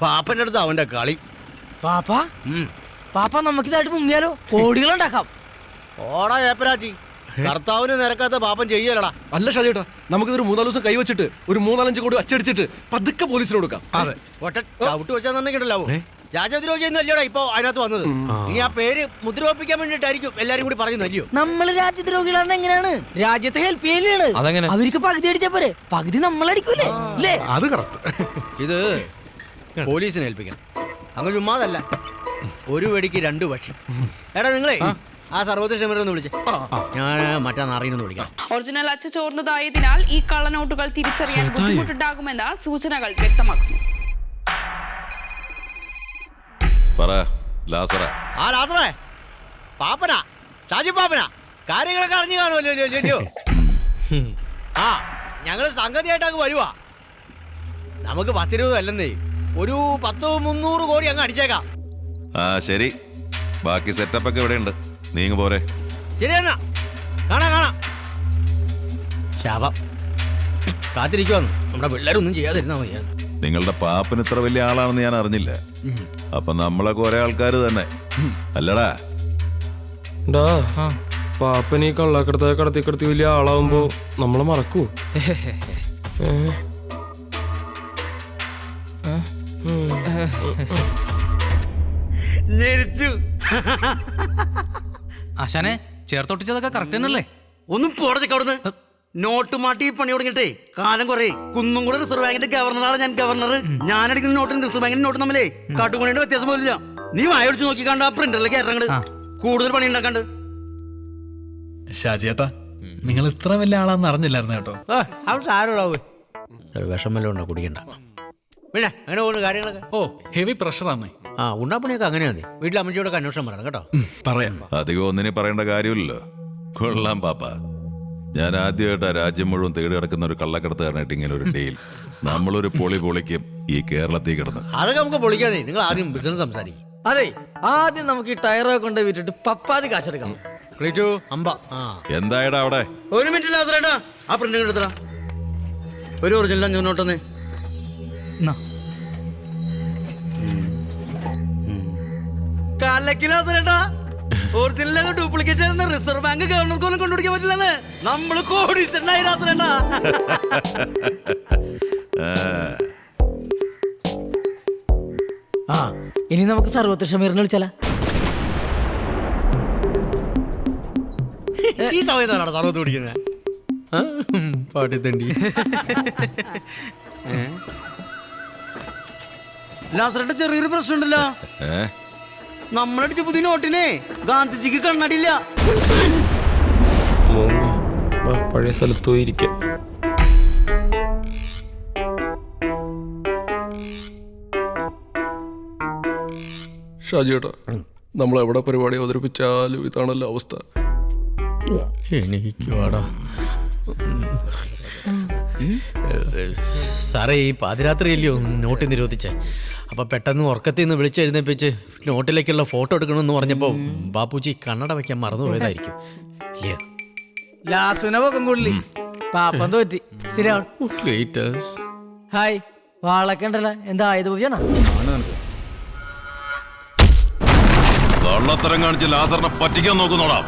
പാപ്പന്റെ അടുത്ത് അവന്റെ കളി. പാപ്പ നമുക്കിതായിട്ട് മുങ്ങിയാലോ? കോടികളുണ്ടാക്കാം. ഓടാ ഏപ്പരാച്ചി, കർത്താവിന് നിരക്കാത്ത പാപ്പൻ ചെയ്യലടാ. അല്ല ഷാജേട്ടാ, നമുക്കിതൊരു 3-4 ദിവസം കൈവച്ചിട്ട് ഒരു 3-5 കോടി അച്ചടിച്ചിട്ട് പതുക്കെ പോലീസിന് കൊടുക്കാം. അതെ, ഒറ്റ ചവിട്ട് വെച്ചാന്നുണ്ടെങ്കിലോ രാജ്യദ്രോഹിയൊന്നും അല്ലയോടാ ഇപ്പൊ അതിനകത്ത് വന്നത്. ഇനി ആ പേര് മുദ്രവപ്പിക്കാൻ വേണ്ടിട്ടായിരിക്കും എല്ലാരും കൂടി പറയുന്നല്ലയോ. നമ്മള് രാജ്യദ്രോഹികളാണ്. എങ്ങനെയാണ് രാജ്യത്തെ ഹെൽപ്പ് ചെയ്യലാണ്? അവർക്ക് പകുതി അടിച്ചാ പോരെ, പകുതി നമ്മളടിക്കൂലേ? അത് കറക്റ്റ്. ഇത് പോലീസിനെ ഏൽപ്പിക്കണം. അങ്ങ് ചുമ്മാതല്ല, ഒരു വെടിക്ക് 2 പക്ഷി. എടാ നിങ്ങളെ ആ സർവോദയ ക്ഷമരൊന്ന് വിളിച്ചേ, ഞാൻ മറ്റാന്ന് അറിയുന്നു വിളിക്കാം. ഒറിജിനൽ അച്ച ചോർന്നതായതിനാൽ ഈ കള്ളനോട്ടുകൾ തിരിച്ചറിയാൻ ബുദ്ധിമുട്ടുണ്ടാകുമെന്ന് സൂചനകൾ വ്യക്തമാക്കുന്നു. പാപ്പനാ, ഷാജി പാപ്പനാ, കാര്യങ്ങളൊക്കെ അറിഞ്ഞു കാണുമല്ലോ. ആ ഞങ്ങള് സംഗതിയായിട്ടങ്ങ് വരുവാ. നമുക്ക് 10-20 അല്ലെന്നേ, ഒരു 100-300 കോടി അങ്ങ് അടിച്ചേക്കാം. ശരി, ബാക്കി സെറ്റപ്പ് ഒക്കെ ഇവിടെ ഉണ്ട്, നീങ്ങ് പോരെ. ശരി എന്നാ, കാണാം. ശാപം കാത്തിരിക്കുവാന്ന്, നമ്മുടെ പിള്ളേരൊന്നും ചെയ്യാതിരുന്നാ മതിയായിരുന്നു. നിങ്ങളുടെ പാപ്പന് ഇത്ര വലിയ ആളാണെന്ന് ഞാൻ അറിഞ്ഞില്ല. അപ്പൊ നമ്മളൊക്കെ ഒരേ ആൾക്കാർ തന്നെ അല്ലടാ. പാപ്പന് ഈ കള്ളക്കടത്തി വലിയ ആളാവുമ്പോ നമ്മളെ മറക്കൂ? ആശാനെ, ചേർത്തൊട്ടിച്ചതൊക്കെ കറക്റ്റ് തന്നെയല്ലേ? ഒന്നും പോടച്ചക്കവിടുന്ന്. നോട്ട് മാട്ടി പണി തുടങ്ങിട്ടേ കാലം കുറേ. കുന്നുംകുളം റിസർവ് ബാങ്കിന്റെ ഗവർണറാണ് ഞാൻ. ഗവർണർ ഞാനടിക്കുന്ന നോട്ടും റിസർവ് ബാങ്കിന്റെ നോട്ടും തമ്മിലേ കാട്ടുപണിയുടെ വ്യത്യാസം പോലില്ല. നീ വായൊടിച്ച് നോക്കിക്കാണ്ട് ആ പ്രിന്ററിലേക്ക് ഇറങ്ങണ്ട്, കൂടുതൽ പണി ഉണ്ടാക്കാണ്ട്. ഷാജിയേട്ടാ, നിങ്ങൾ ഇത്ര വലിയ ആളാന്ന് അറിഞ്ഞില്ലായിരുന്നു കേട്ടോ. അവിടെ ആരോടാവേ വിഷമല്ലോ ഉണ്ടോ, കുടിക്കണ്ട. പിന്നെ അങ്ങനെ പോകുന്ന കാര്യങ്ങളൊക്കെ. ഹെവി പ്രഷറാന്നേ. ഉണ്ണാപ്പണിയൊക്കെ അങ്ങനെയാ. വീട്ടിൽ അമ്മച്ചിയോടൊക്കെ അന്വേഷണം പറയണം കേട്ടോ. പറയാം. അധികം ഒന്നിനെ പറയേണ്ട കാര്യമില്ലല്ലോ. കൊള്ളാം പാപ്പ, ഞാൻ ആദ്യമായിട്ടാ രാജ്യം മുഴുവൻ തേടി കിടക്കുന്ന ഒരു കള്ളക്കടത്തുകാരനായിട്ട് ഇങ്ങനെ ഒരു ഡീൽ. നമ്മളൊരു പൊളിക്കും ഈ കേരളത്തിൽ കിടന്ന്. അതൊക്കെ നമുക്ക് പൊളിക്കാതെ, നിങ്ങൾ ആദ്യം ബിസിനസ് സംസാരിക്കും. അതെ, ആദ്യം നമുക്ക് ഈ ടയറൊക്കെ കൊണ്ട് വിട്ടിട്ട് പപ്പാതി കാശെടുക്കാം. എന്തായടാ അവിടെ? ഒരു മിനിറ്റ് ആ പ്രിന്റ് എടുത്തടാ. ഒരു ഒറിജിനൽ 5 നോട്ടൊന്നേ. ഒറിജിനൽ ഡ്യൂപ്ലിക്കേറ്റ് റിസർവ് ബാങ്ക് ഗവർണർക്കൊന്നും കൊണ്ടുപിടിക്കാൻ പറ്റില്ലെന്ന്. നമ്മള് കോടീശ്വരനായിരാത്തരണ്ടാ. ഇനി നമുക്ക് സർവോദയ ക്ഷമീറിനെ വിളിച്ചാലോ? ഈ സമയത്താണ് സർവത്ത് പിടിക്കുന്നത്. പാട്ടിത്തണ്ടി ലാസറേട്ട, ചെറിയൊരു പ്രശ്നമുണ്ടല്ലോ. നമ്മളടിച്ച പുതിയ നോട്ടിനെ ഗാന്ധിജിക്ക് കണ്ണടിയില്ല. പഴയ സ്ഥലത്ത് പോയിരിക്കാം. ഷാജിയേട്ടാ, നമ്മളെവിടെ പരിപാടി അവതരിപ്പിച്ചാലും ഇതാണല്ലോ അവസ്ഥ. എനിക്കുവാടാ സാറേ, ഈ പാതിരാത്രിയല്ലയോ നോട്ട് നിരോധിച്ചേ. അപ്പൊ പെട്ടെന്ന് ഉറക്കത്തിൽ നിന്ന് വിളിച്ചെഴുന്നേപ്പിച്ച് നോട്ടിലേക്കുള്ള ഫോട്ടോ എടുക്കണമെന്ന് പറഞ്ഞപ്പോ ബാപ്പുജി കണ്ണട വെക്കാൻ മറന്നുപോയതായിരിക്കും. പാപ്പൻ തോറ്റി. ഹായ്, വാളൊക്കെ ഉണ്ടല്ലോ. എന്താ ആയത് പൂജയാണോ? കള്ളത്തരം കാണിച്ച് ലാസറിനെ പറ്റിക്കാൻ നോക്കുന്നോടാ.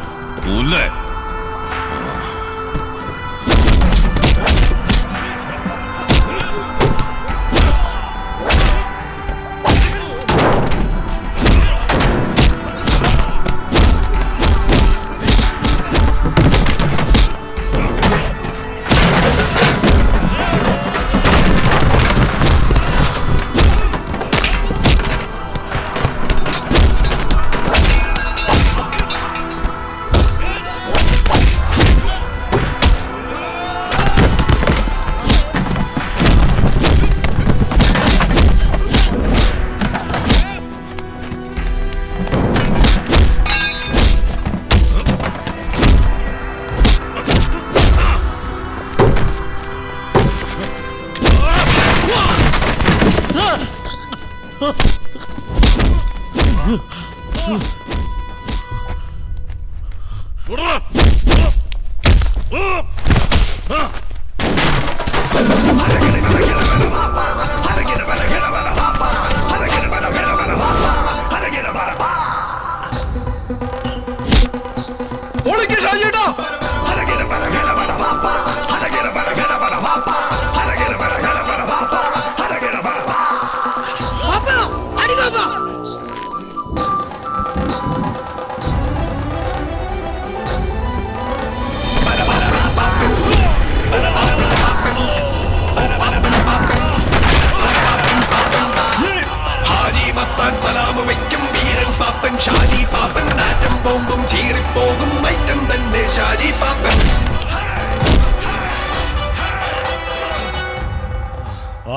പോകും ഐറ്റം തന്നെ ഷാജി പാപ്പൻ.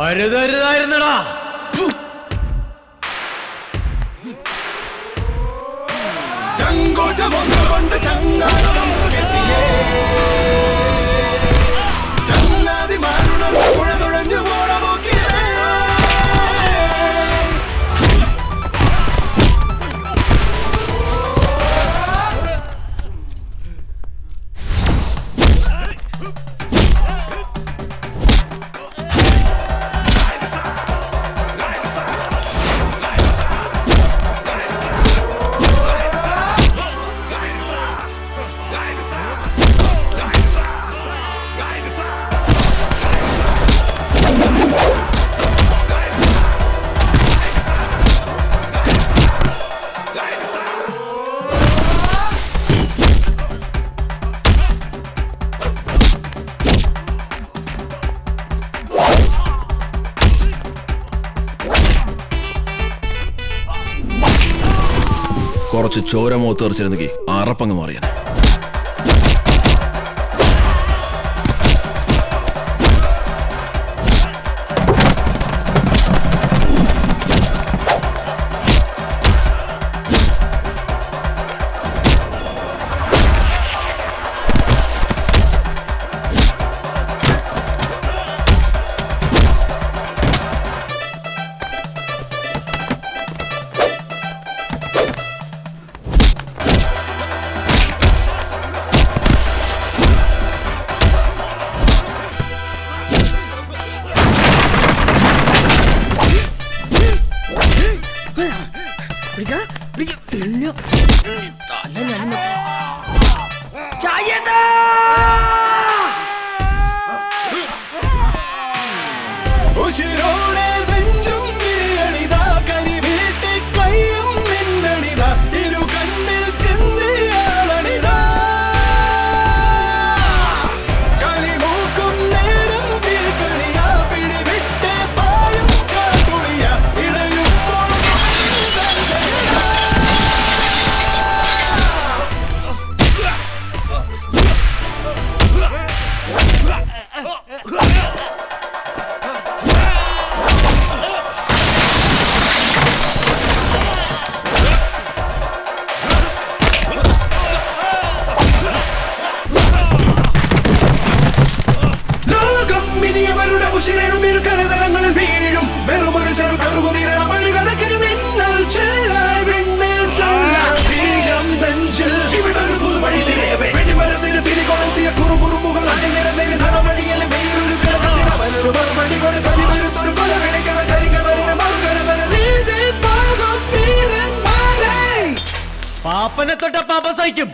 അരുതരുതായിരുന്നടാ. ചങ്കൂറ്റമൊന്നുകൊണ്ട് ചങ്ങാടം കെട്ടിയേ ചങ്ങാതിമാരുടെ പുഴ തുഴഞ്ഞു പോണ പോക്കിയേ. കുറച്ച് ചോര മുഖത്ത് തെറിച്ചിരുന്നെങ്കിൽ അറപ്പങ്ങ് മാറിയാൻ. പാപ്പനെ തൊട്ട പാപ്പ സഹിക്കും,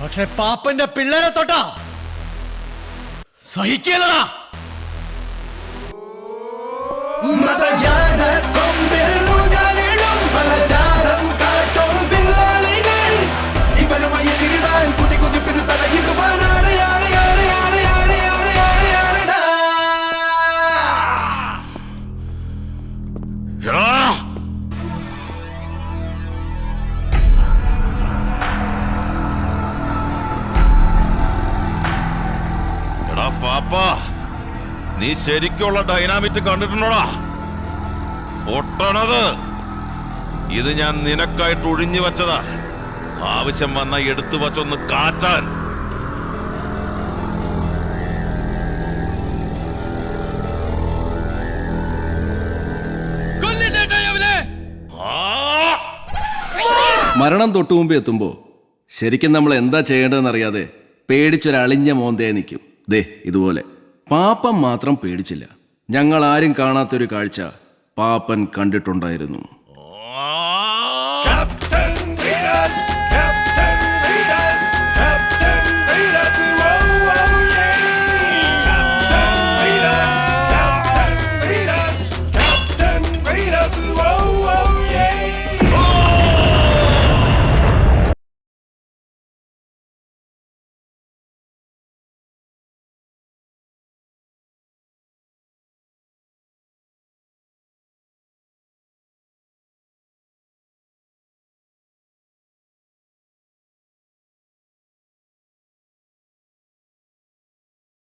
പക്ഷെ പാപ്പന്റെ പിള്ളേരെ തൊട്ട സഹിക്കലടാ. പാപ്പാ, നീ ശരിക്കുള്ള ഡൈനാമിറ്റ് കണ്ടിട്ടുണ്ടോടാ? പൊട്ടണത് ഇത് ഞാൻ നിനക്കായിട്ട് ഒഴിഞ്ഞു വെച്ചതാ. ആവശ്യം വന്ന എടുത്തു വച്ചൊന്ന് കാച്ചാൻ. മരണം തൊട്ടു മുമ്പ് എത്തുമ്പോ ശരിക്കും നമ്മൾ എന്താ ചെയ്യേണ്ടതെന്നറിയാതെ പേടിച്ചൊരളിഞ്ഞ മോന്തേ നിൽക്കും. ദേ ഇതുപോലെ. പാപ്പൻ മാത്രം പേടിച്ചില്ല. ഞങ്ങൾ ആരും കാണാത്തൊരു കാഴ്ച പാപ്പൻ കണ്ടിട്ടുണ്ടായിരുന്നു.